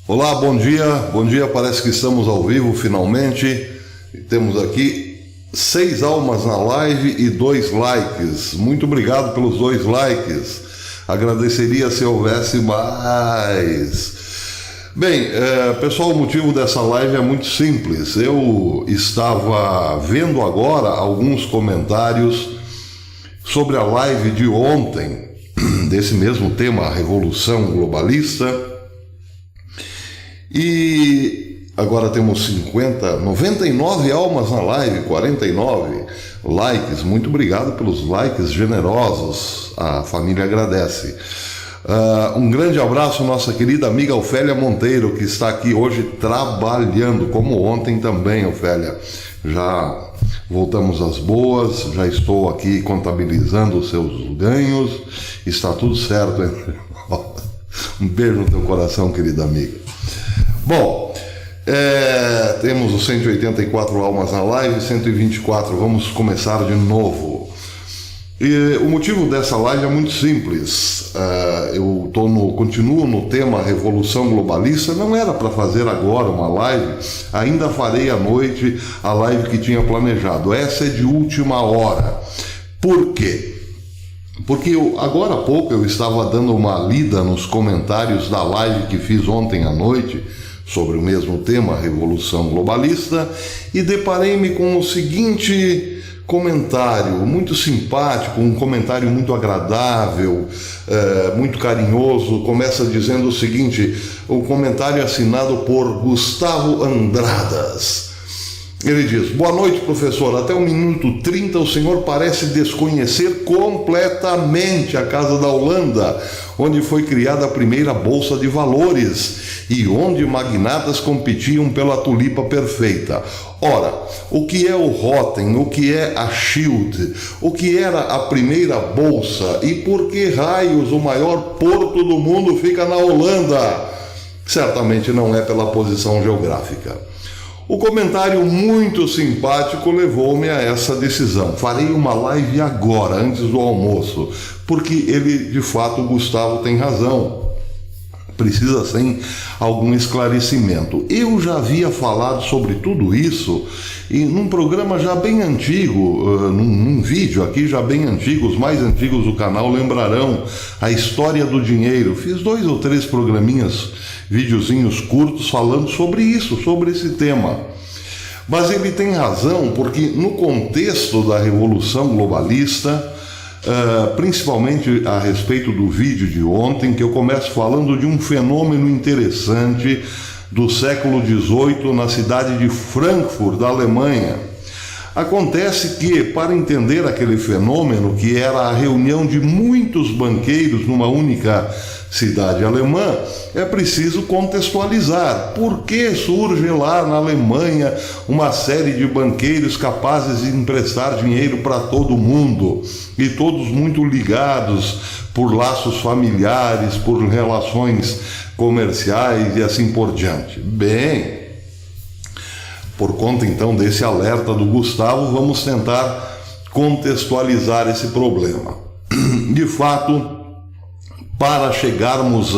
Olá, bom dia, parece que estamos ao vivo finalmente. Temos aqui 6 almas na live e 2 likes. Muito obrigado pelos 2 likes. Agradeceria se houvesse mais. Bem, pessoal, o motivo dessa live é muito simples. Eu estava vendo agora alguns comentários sobre a live de ontem, desse mesmo tema, a Revolução Globalista. E agora temos 99 almas na live, 49 likes. Muito obrigado pelos likes generosos, a família agradece. Um grande abraço à nossa querida amiga Ofélia Monteiro, que está aqui hoje trabalhando, como ontem também, Ofélia. Já voltamos às boas, já estou aqui contabilizando os seus ganhos, está tudo certo, hein? Um beijo no teu coração, querida amiga. Bom, temos os 184 almas na live, 124, vamos começar de novo. E o motivo dessa live é muito simples. Eu continuo no tema Revolução Globalista. Não era para fazer agora uma live, ainda farei à noite a live que tinha planejado. Essa é de última hora. Por quê? Porque agora há pouco eu estava dando uma lida nos comentários da live que fiz ontem à noite sobre o mesmo tema, Revolução Globalista, e deparei-me com o seguinte comentário, muito simpático, um comentário muito agradável, muito carinhoso. Começa dizendo o seguinte, o comentário é assinado por Gustavo Andradas. Ele diz: boa noite, professor. Até o minuto 30 o senhor parece desconhecer completamente a Casa da Holanda, onde foi criada a primeira Bolsa de Valores e onde magnatas competiam pela tulipa perfeita. Ora, o que é o Rotem, o que é a Schild, o que era a primeira Bolsa e por que raios o maior porto do mundo fica na Holanda? Certamente não é pela posição geográfica. O comentário muito simpático levou-me a essa decisão. Farei uma live agora, antes do almoço, porque ele, de fato, o Gustavo tem razão. Precisa sim algum esclarecimento. Eu já havia falado sobre tudo isso e num programa já bem antigo, num vídeo aqui já bem antigo, os mais antigos do canal lembrarão a história do dinheiro. Fiz 2 ou 3 programinhas, videozinhos curtos falando sobre isso, sobre esse tema. Mas ele tem razão, porque no contexto da Revolução Globalista, principalmente a respeito do vídeo de ontem, que eu começo falando de um fenômeno interessante do século XVIII na cidade de Frankfurt, da Alemanha. Acontece que, para entender aquele fenômeno, que era a reunião de muitos banqueiros numa única cidade alemã, é preciso contextualizar. Por que surge lá na Alemanha uma série de banqueiros capazes de emprestar dinheiro para todo mundo e todos muito ligados por laços familiares, por relações comerciais e assim por diante? Bem, por conta então desse alerta do Gustavo, vamos tentar contextualizar esse problema. De fato, para chegarmos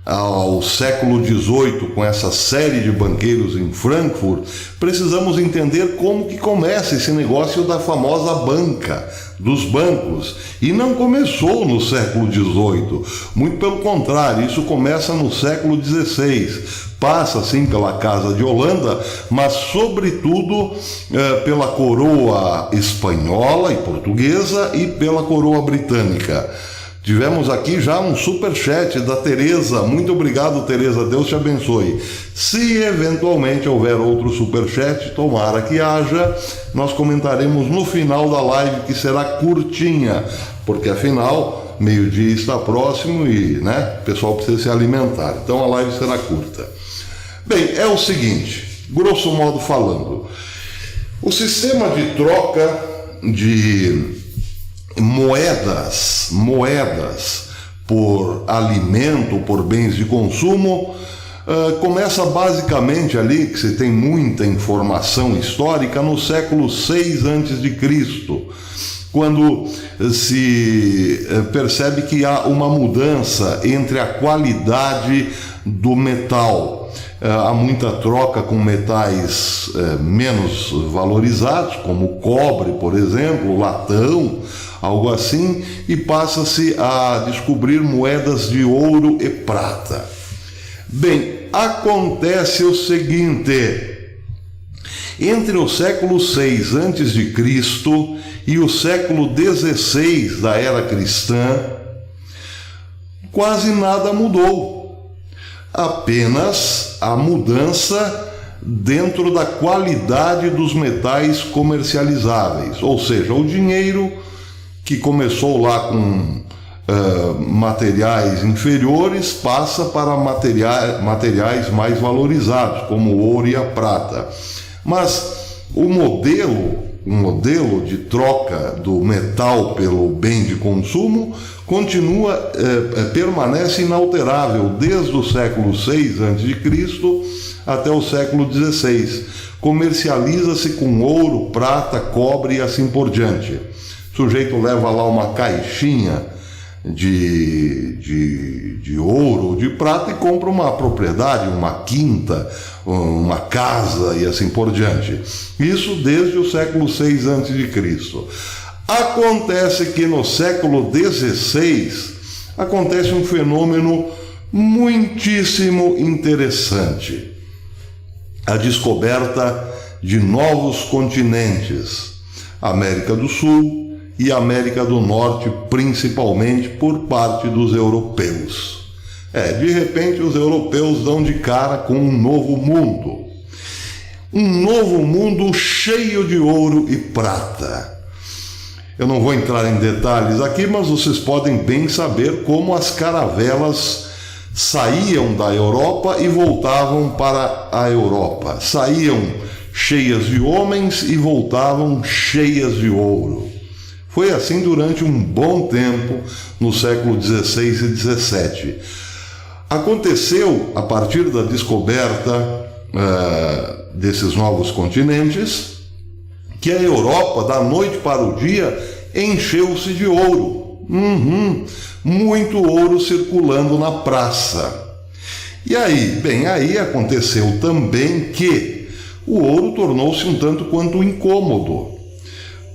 ao século XVIII, com essa série de banqueiros em Frankfurt, precisamos entender como que começa esse negócio da famosa banca, dos bancos. E não começou no século XVIII, muito pelo contrário, isso começa no século XVI. Passa sim pela Casa de Holanda, mas sobretudo pela coroa espanhola e portuguesa e pela coroa britânica. Tivemos aqui já um superchat da Tereza. Muito obrigado, Tereza, Deus te abençoe. Se eventualmente houver outro superchat, tomara que haja, nós comentaremos no final da live, que será curtinha, porque afinal, meio-dia está próximo e o pessoal precisa se alimentar, então a live será curta. Bem, é o seguinte, grosso modo falando, o sistema de troca de moedas por alimento, por bens de consumo, começa basicamente ali, que você tem muita informação histórica, no século VI a.C., quando se percebe que há uma mudança entre a qualidade do metal. Há muita troca com metais menos valorizados, como o cobre, por exemplo, o latão, algo assim, e passa-se a descobrir moedas de ouro e prata. Bem, acontece o seguinte: entre o século VI a.C. e o século XVI da era cristã, quase nada mudou. Apenas a mudança dentro da qualidade dos metais comercializáveis, ou seja, o dinheiro que começou lá com materiais inferiores passa para materiais mais valorizados, como o ouro e a prata. Mas o modelo de troca do metal pelo bem de consumo permanece inalterável desde o século VI a.C. até o século XVI. Comercializa-se com ouro, prata, cobre e assim por diante. O sujeito leva lá uma caixinha de ouro ou de prata e compra uma propriedade, uma quinta, uma casa e assim por diante. Isso desde o século VI a.C. Acontece que no século XVI acontece um fenômeno muitíssimo interessante: a descoberta de novos continentes, América do Sul e América do Norte, principalmente por parte dos europeus. De repente os europeus dão de cara com um novo mundo cheio de ouro e prata. Eu não vou entrar em detalhes aqui, mas vocês podem bem saber como as caravelas saíam da Europa e voltavam para a Europa. Saíam cheias de homens e voltavam cheias de ouro. Foi assim durante um bom tempo no século XVI e XVII. Aconteceu, a partir da descoberta desses novos continentes, que a Europa, da noite para o dia, encheu-se de ouro. Muito ouro circulando na praça. E aí? Bem, aí aconteceu também que o ouro tornou-se um tanto quanto incômodo,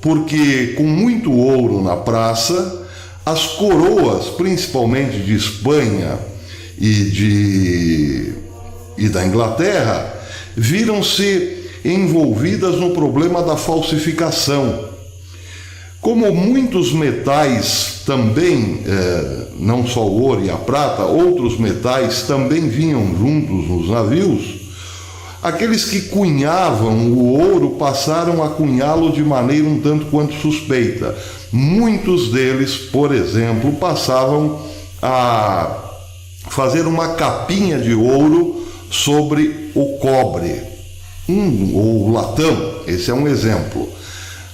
porque com muito ouro na praça, as coroas, principalmente de Espanha e da Inglaterra, viram-se envolvidas no problema da falsificação. Como muitos metais também, não só o ouro e a prata, outros metais também vinham juntos nos navios, aqueles que cunhavam o ouro passaram a cunhá-lo de maneira um tanto quanto suspeita. Muitos deles, por exemplo, passavam a fazer uma capinha de ouro sobre o cobre, ou o latão. Esse é um exemplo.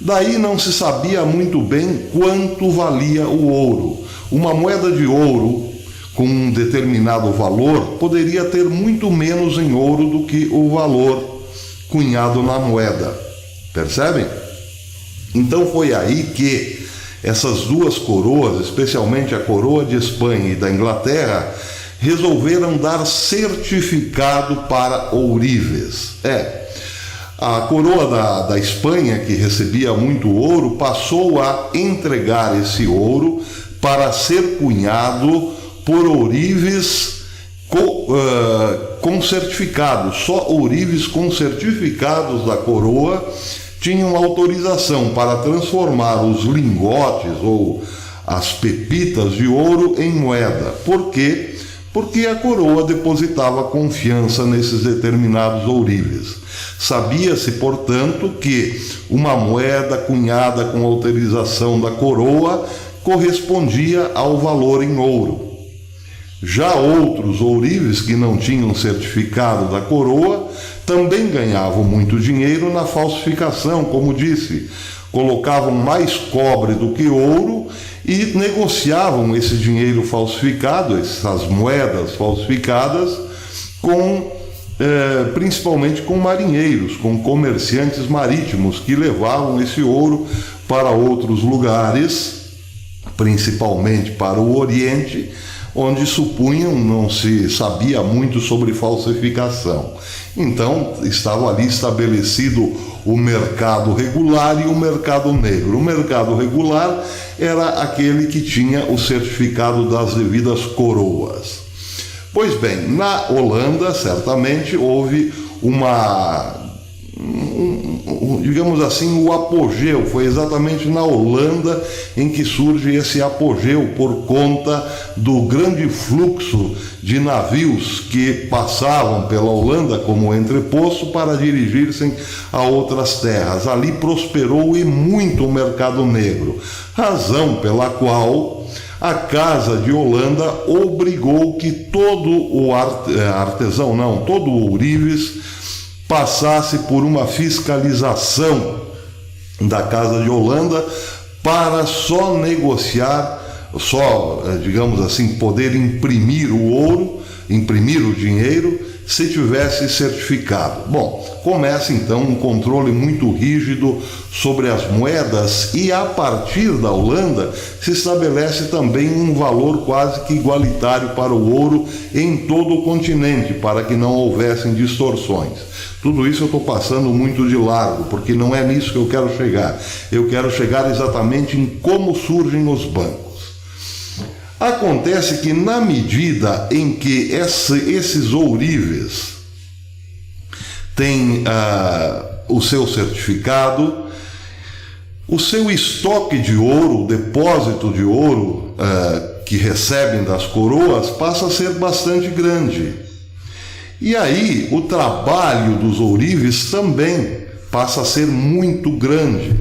Daí não se sabia muito bem quanto valia o ouro. Uma moeda de ouro com um determinado valor poderia ter muito menos em ouro do que o valor cunhado na moeda. Percebem? Então foi aí que essas duas coroas, especialmente a coroa de Espanha e da Inglaterra, resolveram dar certificado para ourives. A coroa da Espanha, que recebia muito ouro, passou a entregar esse ouro para ser cunhado por ourives com certificado. Só ourives com certificados da coroa tinham autorização para transformar os lingotes ou as pepitas de ouro em moeda. Por quê? Porque a coroa depositava confiança nesses determinados ourives. Sabia-se, portanto, que uma moeda cunhada com autorização da coroa correspondia ao valor em ouro. Já outros ourives que não tinham certificado da coroa também ganhavam muito dinheiro na falsificação, como disse. Colocavam mais cobre do que ouro e negociavam esse dinheiro falsificado, essas moedas falsificadas, com principalmente com marinheiros, com comerciantes marítimos que levavam esse ouro para outros lugares, principalmente para o Oriente, onde supunham não se sabia muito sobre falsificação. Então estava ali estabelecido o mercado regular e o mercado negro. O mercado regular era aquele que tinha o certificado das devidas coroas. Pois bem, na Holanda certamente houve digamos assim, o apogeu. Foi exatamente na Holanda em que surge esse apogeu por conta do grande fluxo de navios que passavam pela Holanda como entreposto para dirigir-se a outras terras. Ali prosperou e muito o mercado negro, razão pela qual a Casa de Holanda obrigou que todo o todo o ourives passasse por uma fiscalização da Casa de Holanda para só negociar, digamos assim, poder imprimir o ouro, imprimir o dinheiro, se tivesse certificado. Bom, começa então um controle muito rígido sobre as moedas e a partir da Holanda se estabelece também um valor quase que igualitário para o ouro em todo o continente, para que não houvessem distorções. Tudo isso eu estou passando muito de largo, porque não é nisso que eu quero chegar. Eu quero chegar exatamente em como surgem os bancos. Acontece que na medida em que esses ourives têm o seu certificado, o seu estoque de ouro, o depósito de ouro que recebem das coroas passa a ser bastante grande. E aí o trabalho dos ourives também passa a ser muito grande,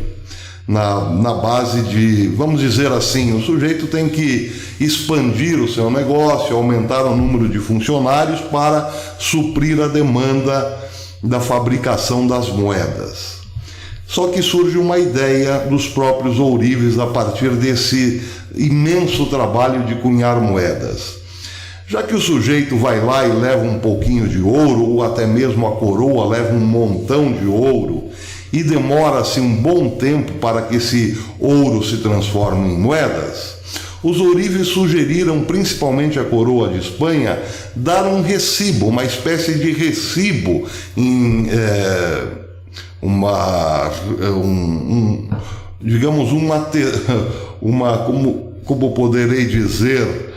na base de, vamos dizer assim, o sujeito tem que expandir o seu negócio, aumentar o número de funcionários para suprir a demanda da fabricação das moedas. Só que surge uma ideia dos próprios ourives a partir desse imenso trabalho de cunhar moedas. Já que o sujeito vai lá e leva um pouquinho de ouro, ou até mesmo a coroa leva um montão de ouro, e demora-se um bom tempo para que esse ouro se transforme em moedas, os ourives sugeriram, principalmente a coroa de Espanha, dar um recibo, uma espécie de recibo, como poderei dizer,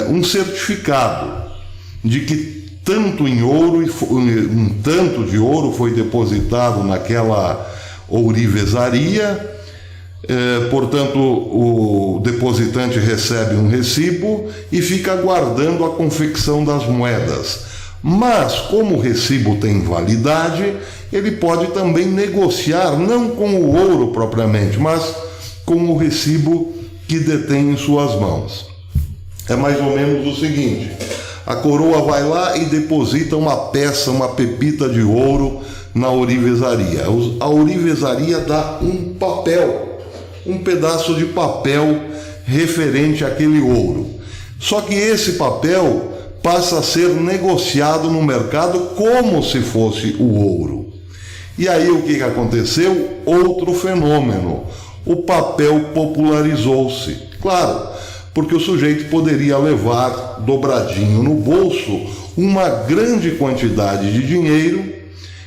um certificado de que tanto em ouro, um tanto de ouro foi depositado naquela ourivesaria, portanto o depositante recebe um recibo e fica aguardando a confecção das moedas. Mas como o recibo tem validade, ele pode também negociar, não com o ouro propriamente, mas com o recibo que detém em suas mãos. É mais ou menos o seguinte: a coroa vai lá e deposita uma peça, uma pepita de ouro na ourivesaria. A ourivesaria dá um papel, um pedaço de papel referente àquele ouro. Só que esse papel passa a ser negociado no mercado como se fosse o ouro. E aí o que aconteceu? Outro fenômeno. O papel popularizou-se. Claro, porque o sujeito poderia levar dobradinho no bolso uma grande quantidade de dinheiro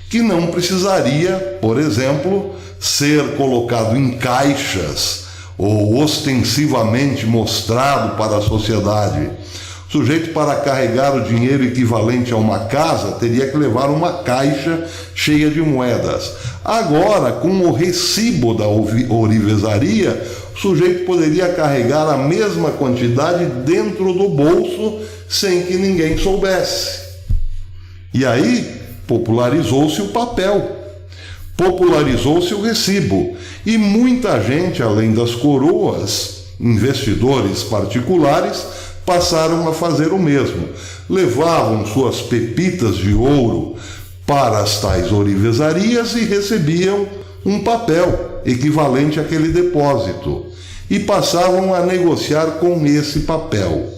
que não precisaria, por exemplo, ser colocado em caixas ou ostensivamente mostrado para a sociedade. O sujeito, para carregar o dinheiro equivalente a uma casa, teria que levar uma caixa cheia de moedas. Agora, com o recibo da ourivesaria, o sujeito poderia carregar a mesma quantidade dentro do bolso sem que ninguém soubesse. E aí popularizou-se o papel, popularizou-se o recibo, e muita gente, além das coroas, investidores particulares, passaram a fazer o mesmo. Levavam suas pepitas de ouro para as tais ourivesarias e recebiam um papel equivalente àquele depósito e passavam a negociar com esse papel.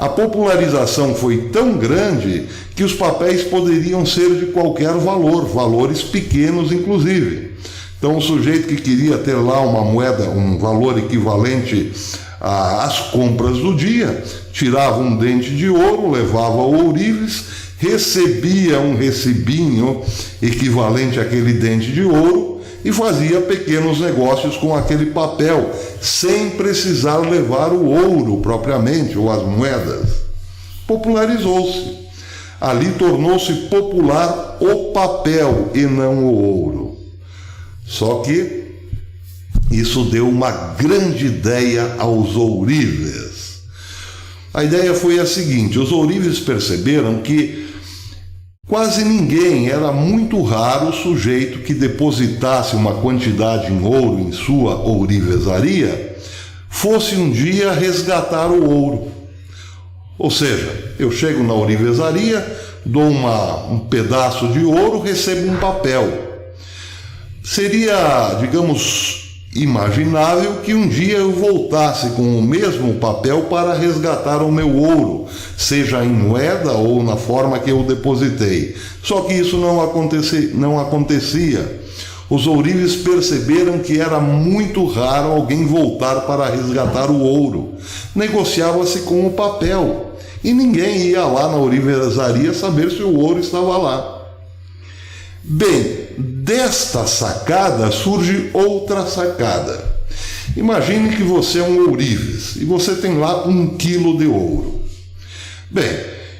A popularização foi tão grande que os papéis poderiam ser de qualquer valor, valores pequenos inclusive. Então o sujeito que queria ter lá uma moeda, um valor equivalente às compras do dia, tirava um dente de ouro, levava ao ourives, recebia um recibinho equivalente àquele dente de ouro e fazia pequenos negócios com aquele papel, sem precisar levar o ouro propriamente, ou as moedas. Popularizou-se. Ali tornou-se popular o papel e não o ouro. Só que isso deu uma grande ideia aos ourives. A ideia foi a seguinte: os ourives perceberam que quase ninguém, era muito raro o sujeito que depositasse uma quantidade em ouro em sua ourivesaria, fosse um dia resgatar o ouro. Ou seja, eu chego na ourivesaria, dou um pedaço de ouro, recebo um papel. Seria, digamos, imaginável que um dia eu voltasse com o mesmo papel para resgatar o meu ouro, seja em moeda ou na forma que eu depositei. Só que isso não acontecia. Os ourives perceberam que era muito raro alguém voltar para resgatar o ouro. Negociava-se com o papel e ninguém ia lá na ourivesaria saber se o ouro estava lá. Bem, desta sacada surge outra sacada. Imagine que você é um ourives e você tem lá 1 quilo de ouro. Bem,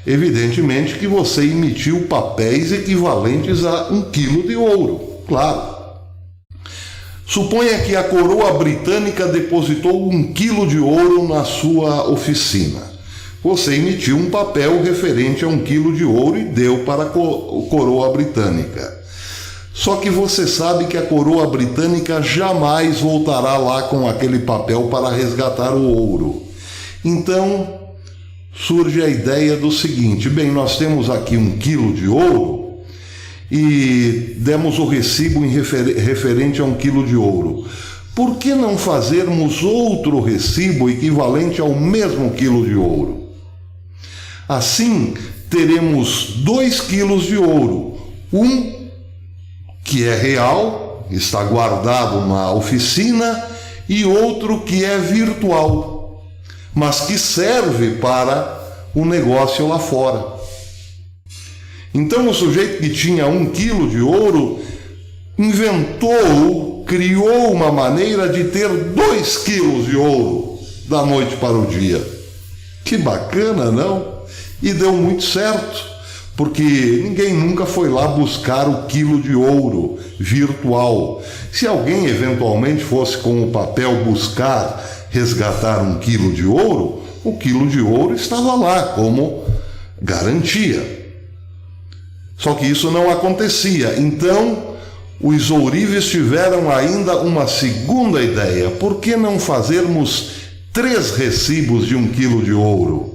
evidentemente que você emitiu papéis equivalentes a 1 quilo de ouro, claro. Suponha que a coroa britânica depositou 1 quilo de ouro na sua oficina. Você emitiu um papel referente a 1 quilo de ouro e deu para a coroa britânica. Só que você sabe que a coroa britânica jamais voltará lá com aquele papel para resgatar o ouro. Então surge a ideia do seguinte: bem, nós temos aqui 1 quilo de ouro e demos o recibo referente a 1 quilo de ouro. Por que não fazermos outro recibo equivalente ao mesmo quilo de ouro? Assim, teremos 2 quilos de ouro, um que é real, está guardado na oficina, e outro que é virtual, mas que serve para o negócio lá fora. Então o sujeito que tinha 1 quilo de ouro inventou, criou uma maneira de ter 2 quilos de ouro da noite para o dia. Que bacana, não? E deu muito certo, porque ninguém nunca foi lá buscar o quilo de ouro virtual. Se alguém eventualmente fosse com o papel buscar resgatar 1 quilo de ouro, o quilo de ouro estava lá como garantia. Só que isso não acontecia. Então, os ourives tiveram ainda uma segunda ideia: por que não fazermos 3 recibos de 1 quilo de ouro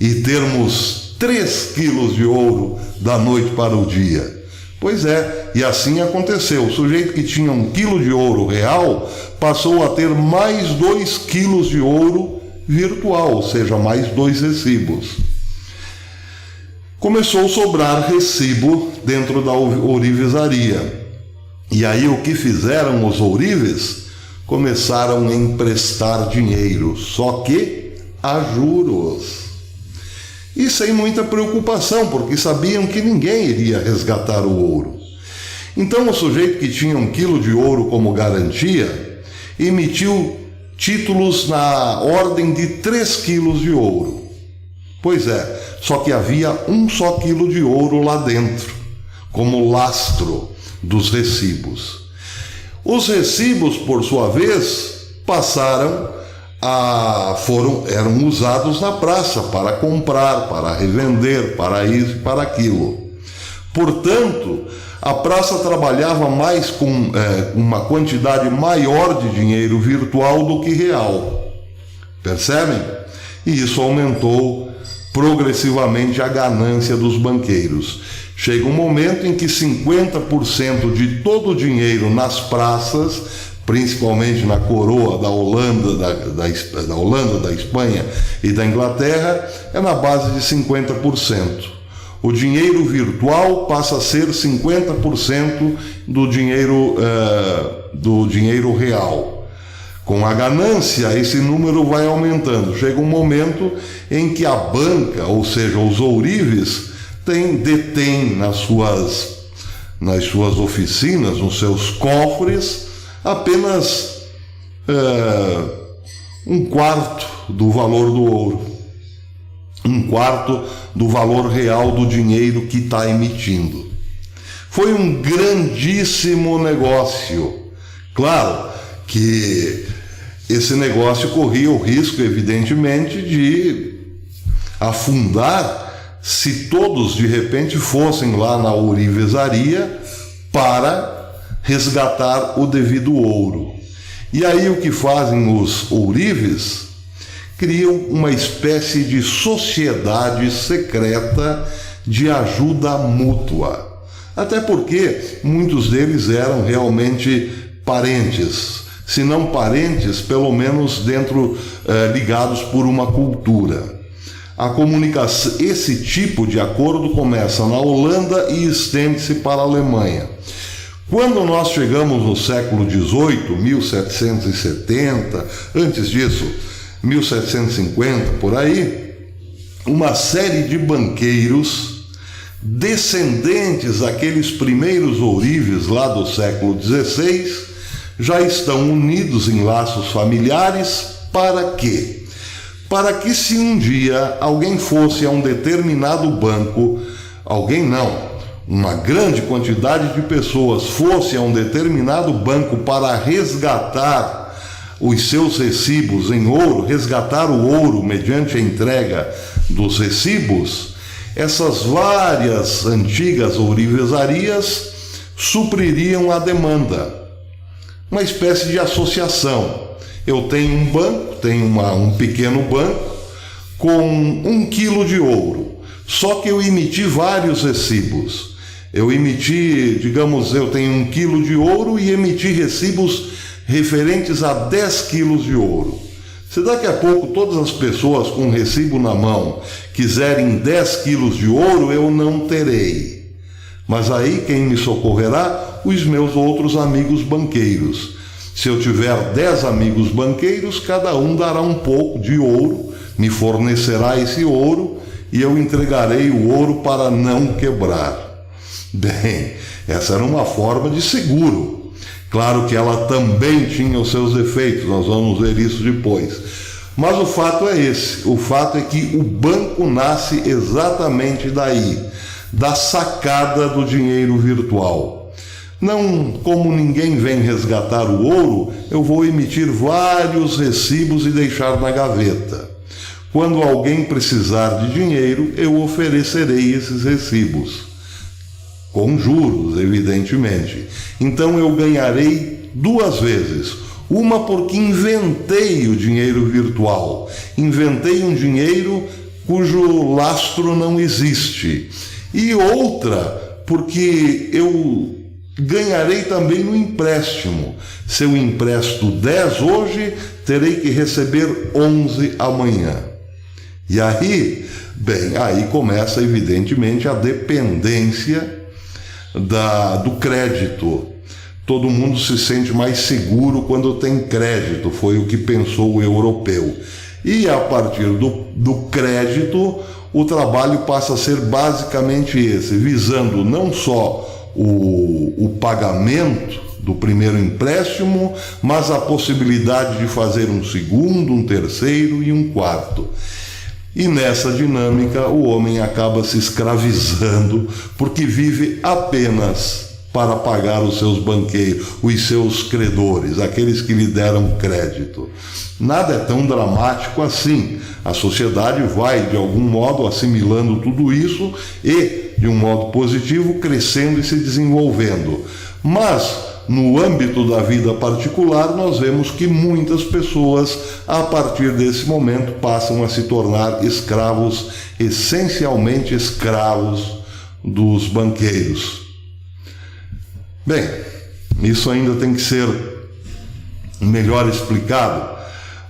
e termos 3 quilos de ouro da noite para o dia? Pois é, e assim aconteceu. O sujeito que tinha 1 quilo de ouro real passou a ter mais 2 quilos de ouro virtual, ou seja, mais 2 recibos. Começou a sobrar recibo dentro da ourivesaria. E aí o que fizeram os ourives? Começaram a emprestar dinheiro, só que a juros. E sem muita preocupação, porque sabiam que ninguém iria resgatar o ouro. Então o sujeito que tinha 1 quilo de ouro como garantia emitiu títulos na ordem de 3 quilos de ouro. Pois é, só que havia 1 só quilo de ouro lá dentro, como lastro dos recibos. Os recibos, por sua vez, eram usados na praça para comprar, para revender, para isso e para aquilo. Portanto, a praça trabalhava mais com uma quantidade maior de dinheiro virtual do que real. Percebem? E isso aumentou progressivamente a ganância dos banqueiros. Chega um momento em que 50% de todo o dinheiro nas praças principalmente na coroa da Holanda, da Holanda, da Espanha e da Inglaterra, é na base de 50%. O dinheiro virtual passa a ser 50% do dinheiro real. Com a ganância, esse número vai aumentando. Chega um momento em que a banca, ou seja, os ourives, detém nas suas oficinas, nos seus cofres, apenas um quarto do valor do ouro, um quarto do valor real do dinheiro que está emitindo. Foi um grandíssimo negócio. Claro que esse negócio corria o risco, evidentemente, de afundar se todos de repente fossem lá na ourivesaria para resgatar o devido ouro. E aí o que fazem os ourives? Criam uma espécie de sociedade secreta de ajuda mútua. Até porque muitos deles eram realmente parentes, se não parentes, pelo menos ligados por uma cultura. A comunicação, esse tipo de acordo começa na Holanda e estende-se para a Alemanha. Quando nós chegamos no século XVIII, 1770, antes disso, 1750, por aí, uma série de banqueiros, descendentes daqueles primeiros ourives lá do século XVI, já estão unidos em laços familiares. Para quê? Para que se um dia alguém fosse a um determinado banco, uma grande quantidade de pessoas fosse a um determinado banco para resgatar os seus recibos em ouro, resgatar o ouro mediante a entrega dos recibos, essas várias antigas ourivesarias supririam a demanda. Uma espécie de associação. Eu tenho um banco, um pequeno banco com 1 quilo de ouro, só que eu emiti vários recibos. Eu tenho 1 quilo de ouro e emiti recibos referentes a 10 quilos de ouro. Se daqui a pouco todas as pessoas com um recibo na mão quiserem 10 quilos de ouro, eu não terei. Mas aí quem me socorrerá? Os meus outros amigos banqueiros. Se eu tiver 10 amigos banqueiros, cada um dará um pouco de ouro, me fornecerá esse ouro e eu entregarei o ouro para não quebrar. Bem, essa era uma forma de seguro. Claro que ela também tinha os seus defeitos, nós vamos ver isso depois. Mas o fato é esse, o fato é que o banco nasce exatamente daí, da sacada do dinheiro virtual. Não, como ninguém vem resgatar o ouro, eu vou emitir vários recibos e deixar na gaveta. Quando alguém precisar de dinheiro, eu oferecerei esses recibos. Com juros, evidentemente. Então eu ganharei 2 vezes. Uma porque inventei o dinheiro virtual. Inventei um dinheiro cujo lastro não existe. E outra porque eu ganharei também no empréstimo. Se eu empresto 10 hoje, terei que receber 11 amanhã. E aí, aí começa evidentemente a dependência do crédito. Todo mundo se sente mais seguro quando tem crédito, foi o que pensou o europeu. E a partir do crédito, o trabalho passa a ser basicamente esse, visando não só o pagamento do primeiro empréstimo, mas a possibilidade de fazer um segundo, um terceiro e um quarto. E nessa dinâmica o homem acaba se escravizando porque vive apenas para pagar os seus banqueiros, os seus credores, aqueles que lhe deram crédito. Nada é tão dramático assim. A sociedade vai, de algum modo, assimilando tudo isso e, de um modo positivo, crescendo e se desenvolvendo. Mas, no âmbito da vida particular, nós vemos que muitas pessoas, a partir desse momento, passam a se tornar escravos, essencialmente escravos dos banqueiros. Bem, isso ainda tem que ser melhor explicado,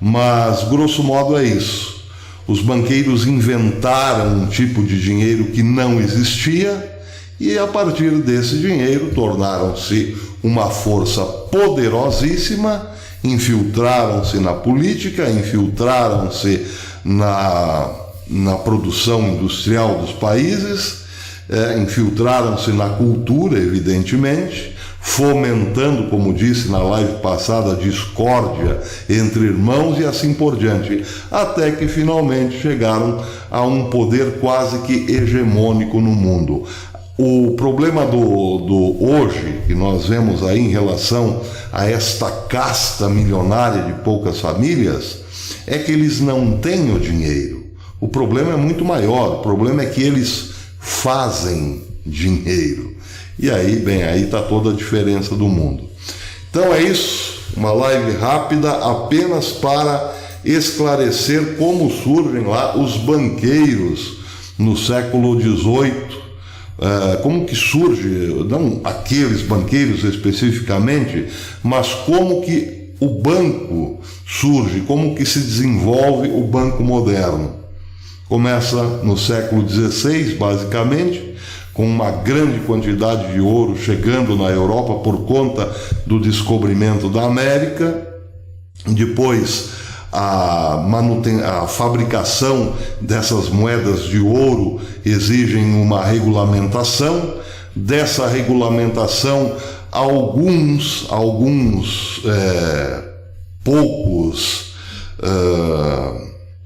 mas grosso modo é isso. Os banqueiros inventaram um tipo de dinheiro que não existia e a partir desse dinheiro tornaram-se uma força poderosíssima, infiltraram-se na política, infiltraram-se na produção industrial dos países, infiltraram-se na cultura, evidentemente, fomentando, como disse na live passada, a discórdia entre irmãos e assim por diante, até que finalmente chegaram a um poder quase que hegemônico no mundo. O problema do hoje, que nós vemos aí em relação a esta casta milionária de poucas famílias, é que eles não têm o dinheiro. O problema é muito maior, o problema é que eles fazem dinheiro. E aí, bem, aí está toda a diferença do mundo. Então é isso, uma live rápida apenas para esclarecer como surgem lá os banqueiros no século XVIII, como que surge, não aqueles banqueiros especificamente, mas como que o banco surge, como que se desenvolve o banco moderno. Começa no século XVI, basicamente, com uma grande quantidade de ouro chegando na Europa por conta do descobrimento da América. Depois, a fabricação dessas moedas de ouro exigem uma regulamentação. Dessa regulamentação, poucos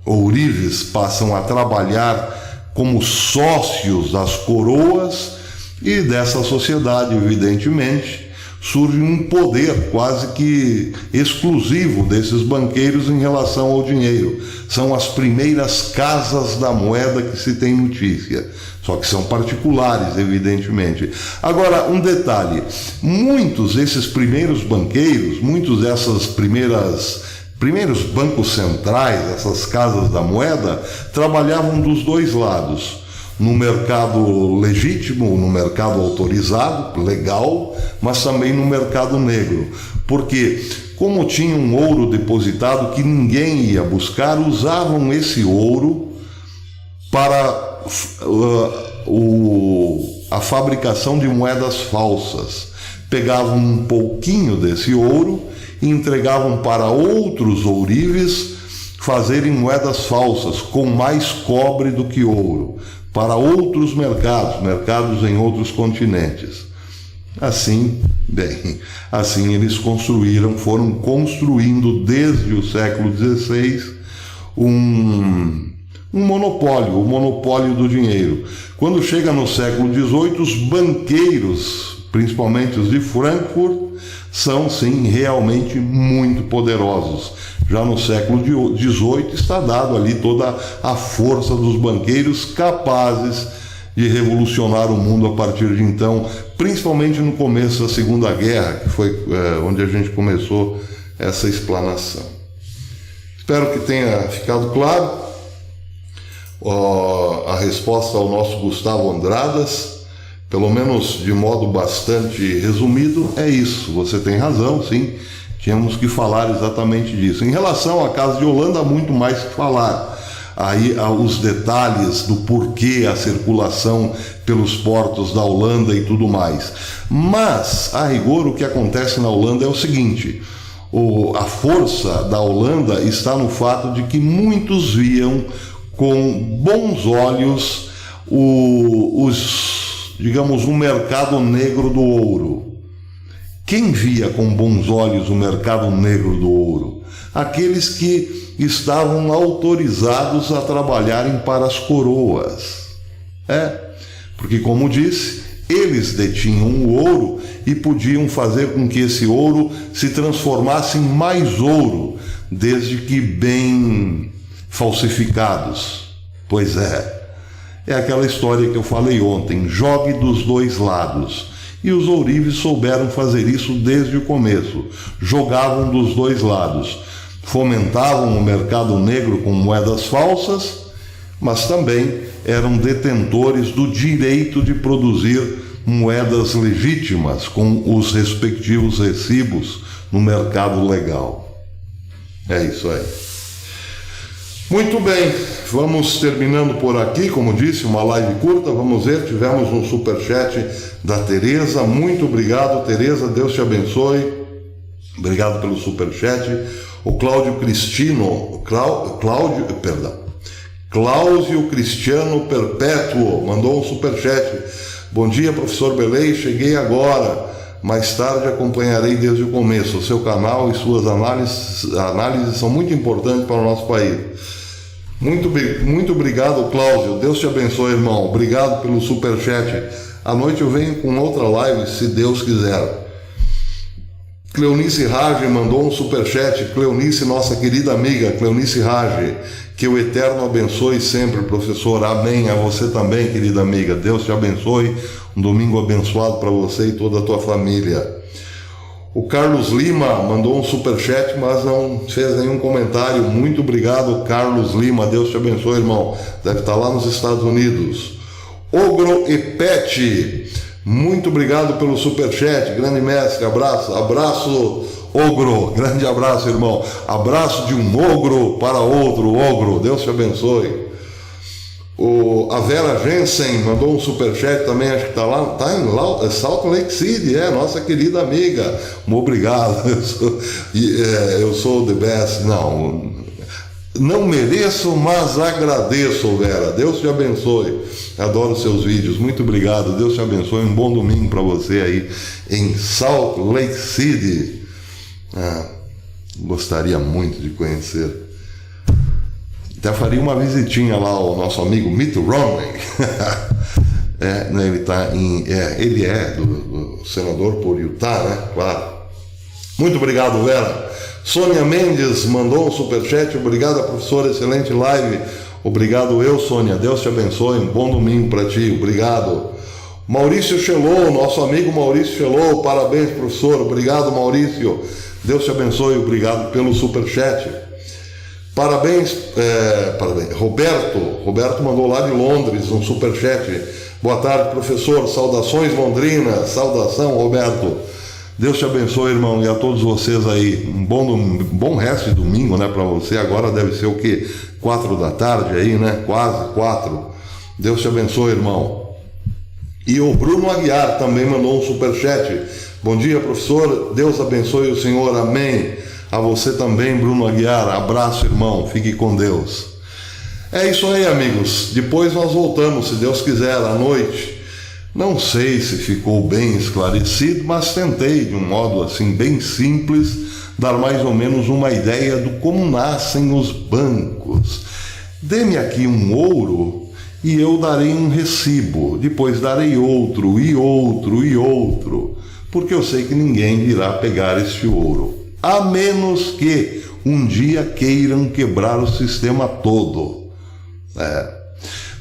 ourives passam a trabalhar como sócios das coroas, e dessa sociedade, evidentemente, surge um poder quase que exclusivo desses banqueiros em relação ao dinheiro. São as primeiras casas da moeda que se tem notícia, só que são particulares, evidentemente. Agora, um detalhe, muitos desses primeiros banqueiros, muitos dessas primeiros bancos centrais, essas casas da moeda, trabalhavam dos dois lados, no mercado legítimo, no mercado autorizado, legal, mas também no mercado negro, porque como tinham um ouro depositado que ninguém ia buscar, usavam esse ouro para a fabricação de moedas falsas. Pegavam um pouquinho desse ouro e entregavam para outros ourives fazerem moedas falsas com mais cobre do que ouro, para outros mercados em outros continentes. Assim eles foram construindo desde o século XVI um monopólio, o monopólio do dinheiro. Quando chega no século XVIII, os banqueiros, principalmente os de Frankfurt, são sim realmente muito poderosos. Já no século XVIII está dado ali toda a força dos banqueiros capazes de revolucionar o mundo a partir de então, principalmente no começo da Segunda Guerra, que foi onde a gente começou essa explanação. Espero que tenha ficado claro a resposta ao nosso Gustavo Andradas. Pelo menos de modo bastante resumido, é isso. Você tem razão, sim. Tínhamos que falar exatamente disso. Em relação à Casa de Holanda, há muito mais que falar. Aí há os detalhes do porquê a circulação pelos portos da Holanda e tudo mais. Mas, a rigor, o que acontece na Holanda é o seguinte: a força da Holanda está no fato de que muitos viam com bons olhos o mercado negro do ouro. Quem via com bons olhos o mercado negro do ouro? Aqueles que estavam autorizados a trabalharem para as coroas. Porque, como disse, eles detinham o ouro e podiam fazer com que esse ouro se transformasse em mais ouro, desde que bem falsificados. Pois é aquela história que eu falei ontem: jogue dos dois lados. E os ourives souberam fazer isso desde o começo. Jogavam dos dois lados. Fomentavam o mercado negro com moedas falsas, mas também eram detentores do direito de produzir moedas legítimas com os respectivos recibos no mercado legal. É isso aí. Muito bem, vamos terminando por aqui, como disse, uma live curta, vamos ver, tivemos um superchat da Tereza, muito obrigado Tereza, Deus te abençoe, obrigado pelo superchat. O Cláudio Cristiano Perpétuo mandou um superchat. Bom dia, professor Belei, cheguei agora, mais tarde acompanharei desde o começo. O seu canal e suas análises são muito importantes para o nosso país. Muito obrigado, Cláudio. Deus te abençoe, irmão. Obrigado pelo superchat. À noite eu venho com outra live, se Deus quiser. Cleonice Rage mandou um superchat. Cleonice, nossa querida amiga, Cleonice Rage. Que o Eterno abençoe sempre, professor. Amém. A você também, querida amiga. Deus te abençoe. Um domingo abençoado para você e toda a tua família. O Carlos Lima mandou um superchat, mas não fez nenhum comentário. Muito obrigado, Carlos Lima. Deus te abençoe, irmão. Deve estar lá nos Estados Unidos. Ogro e Pet, muito obrigado pelo superchat. Grande mestre, abraço, Ogro. Grande abraço, irmão. Abraço de um ogro para outro ogro. Deus te abençoe. A Vera Jensen mandou um superchat também, acho que está lá, está em Salt Lake City, nossa querida amiga. Muito obrigado. Eu sou the best. Não mereço, mas agradeço, Vera. Deus te abençoe. Adoro seus vídeos. Muito obrigado. Deus te abençoe. Um bom domingo para você aí em Salt Lake City. Gostaria muito de conhecer. Até faria uma visitinha lá ao nosso amigo Mitt Romney. Ele é do senador por Utah, né? Claro. Muito obrigado, Vera. Sônia Mendes mandou um superchat. Obrigado, professor. Excelente live. Obrigado Sônia. Deus te abençoe. Um bom domingo para ti. Obrigado. Maurício Chelou, nosso amigo Maurício Chelou. Parabéns, professor. Obrigado, Maurício. Deus te abençoe. Obrigado pelo superchat. Parabéns. Roberto mandou lá de Londres um superchat. Boa tarde, professor. Saudações, Londrina. Saudação, Roberto. Deus te abençoe, irmão, e a todos vocês aí. Um bom resto de domingo, né, para você. Agora deve ser o quê? 4 da tarde aí, né? Quase 4. Deus te abençoe, irmão. E o Bruno Aguiar também mandou um superchat. Bom dia, professor. Deus abençoe o senhor. Amém. A você também, Bruno Aguiar. Abraço, irmão. Fique com Deus. É isso aí, amigos. Depois nós voltamos, se Deus quiser, à noite. Não sei se ficou bem esclarecido, mas tentei, de um modo assim bem simples, dar mais ou menos uma ideia do como nascem os bancos. Dê-me aqui um ouro e eu darei um recibo. Depois darei outro e outro e outro, porque eu sei que ninguém irá pegar este ouro. A menos que um dia queiram quebrar o sistema todo.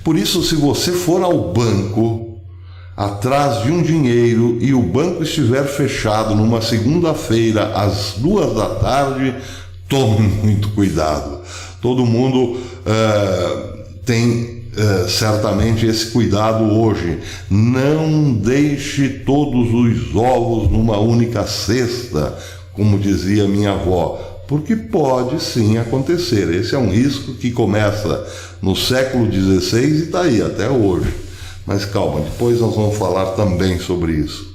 Por isso, se você for ao banco atrás de um dinheiro e o banco estiver fechado numa segunda-feira às 2 da tarde, tome muito cuidado. Todo mundo tem certamente esse cuidado hoje. Não deixe todos os ovos numa única cesta, como dizia minha avó, porque pode sim acontecer. Esse é um risco que começa no século XVI e está aí até hoje. Mas calma, depois nós vamos falar também sobre isso.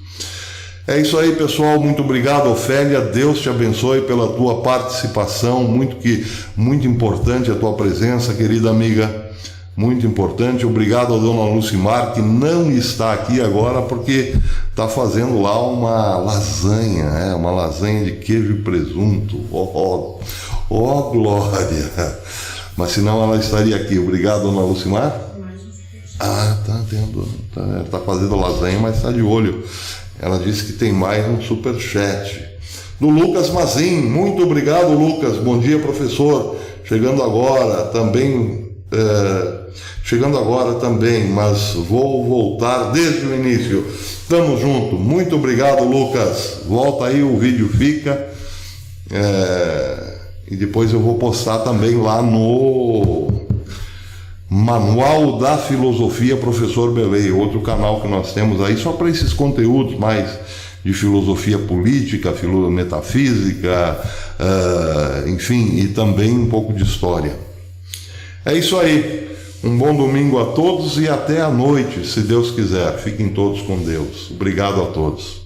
É isso aí, pessoal. Muito obrigado, Ofélia. Deus te abençoe pela tua participação. Muito importante a tua presença, querida amiga. Muito importante. Obrigado a dona Lucimar, que não está aqui agora porque está fazendo lá uma lasanha, uma lasanha de queijo e presunto. Oh, glória! Mas senão ela estaria aqui. Obrigado, dona Lucimar. Tá fazendo lasanha, mas está de olho. Ela disse que tem mais um superchat do Lucas Mazin. Muito obrigado, Lucas. Bom dia, professor. Chegando agora também, mas vou voltar desde o início. Tamo junto. Muito obrigado, Lucas. Volta aí, o vídeo fica. E depois eu vou postar também lá no Manual da Filosofia Professor Belei, outro canal que nós temos aí só para esses conteúdos mais de filosofia política, metafísica, enfim, e também um pouco de história. É isso aí. Um bom domingo a todos e até à noite, se Deus quiser. Fiquem todos com Deus. Obrigado a todos.